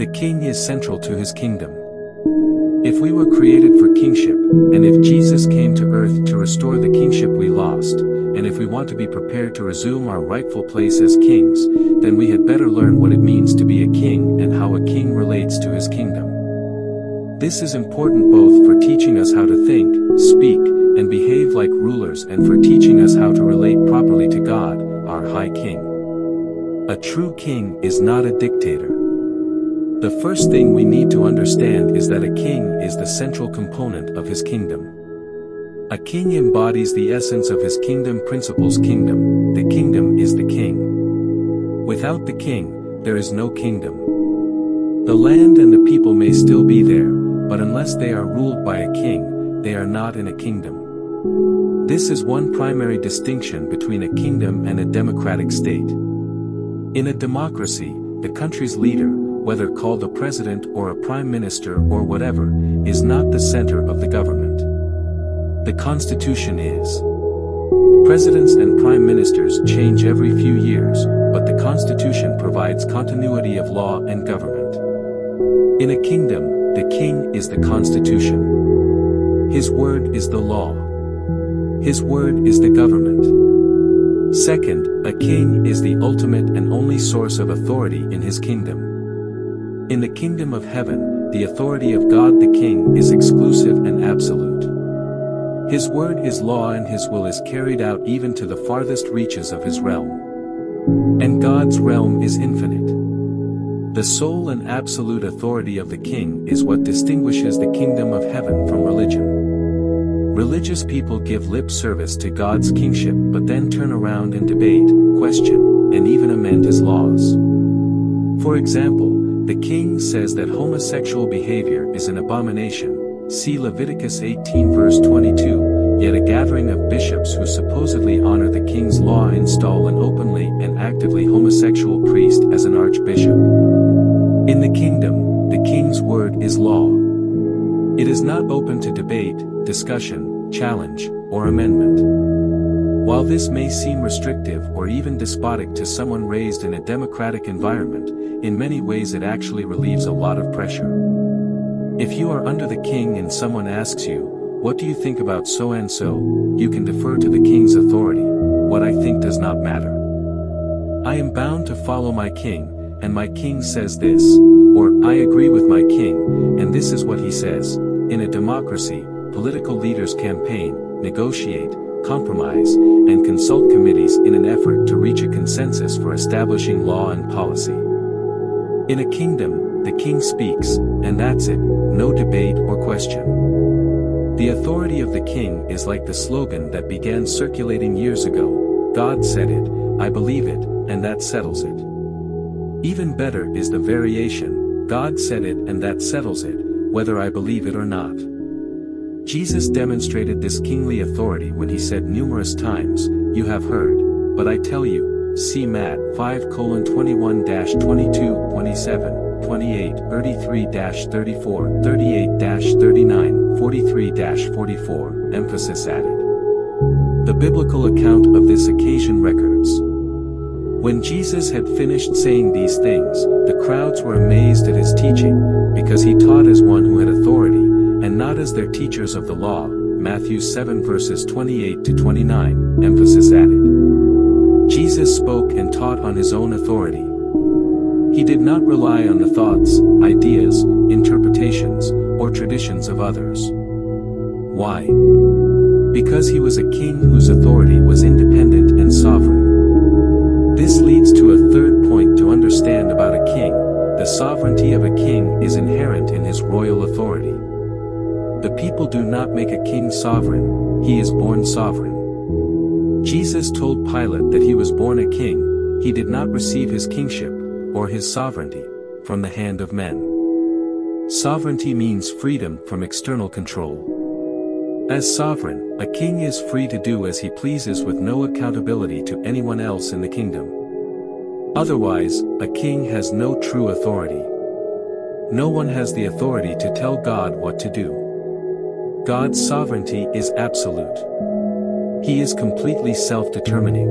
The king is central to his kingdom. If we were created for kingship, and if Jesus came to earth to restore the kingship we lost, and if we want to be prepared to resume our rightful place as kings, then we had better learn what it means to be a king and how a king relates to his kingdom. This is important both for teaching us how to think, speak, and behave like rulers and for teaching us how to relate properly to God, our High King. A true king is not a dictator. The first thing we need to understand is that a king is the central component of his kingdom. A king embodies the essence of his kingdom principles. Kingdom, the kingdom is the king. Without the king, there is no kingdom. The land and the people may still be there, but unless they are ruled by a king, they are not in a kingdom. This is one primary distinction between a kingdom and a democratic state. In a democracy, the country's leader, whether called a president or a prime minister or whatever, is not the center of the government. The Constitution is. Presidents and prime ministers change every few years, but the Constitution provides continuity of law and government. In a kingdom, the king is the Constitution. His word is the law. His word is the government. Second, a king is the ultimate and only source of authority in his kingdom. In the kingdom of heaven, the authority of God the King is exclusive and absolute. His word is law and his will is carried out even to the farthest reaches of his realm. And God's realm is infinite. The sole and absolute authority of the king is what distinguishes the kingdom of heaven from religion. Religious people give lip service to God's kingship but then turn around and debate, question, and even amend his laws. For example, the king says that homosexual behavior is an abomination, see Leviticus 18 verse 22, yet a gathering of bishops who supposedly honor the king's law install an openly and actively homosexual priest as an archbishop. In the kingdom, the king's word is law. It is not open to debate, discussion, challenge, or amendment. While this may seem restrictive or even despotic to someone raised in a democratic environment, in many ways it actually relieves a lot of pressure. If you are under the king and someone asks you, "What do you think about so-and-so?" you can defer to the king's authority. "What I think does not matter. I am bound to follow my king, and my king says this," or "I agree with my king, and this is what he says." In a democracy, political leaders campaign, negotiate, compromise, and consult committees in an effort to reach a consensus for establishing law and policy. In a kingdom, the king speaks, and that's it, no debate or question. The authority of the king is like the slogan that began circulating years ago, "God said it, I believe it, and that settles it." Even better is the variation, "God said it and that settles it, whether I believe it or not." Jesus demonstrated this kingly authority when he said numerous times, "You have heard, but I tell you," see Matt 5:21-22, 27, 28, 33-34, 38-39, 43-44, emphasis added. The biblical account of this occasion records. When Jesus had finished saying these things, the crowds were amazed at his teaching, because he taught as one who had authority, and not as their teachers of the law, Matthew 7 verses 28-29, emphasis added. Jesus spoke and taught on his own authority. He did not rely on the thoughts, ideas, interpretations, or traditions of others. Why? Because he was a king whose authority was independent and sovereign. This leads to a third point to understand about a king. The sovereignty of a king is inherent in his royal authority. The people do not make a king sovereign, he is born sovereign. Jesus told Pilate that he was born a king, he did not receive his kingship, or his sovereignty, from the hand of men. Sovereignty means freedom from external control. As sovereign, a king is free to do as he pleases with no accountability to anyone else in the kingdom. Otherwise, a king has no true authority. No one has the authority to tell God what to do. God's sovereignty is absolute. He is completely self-determining.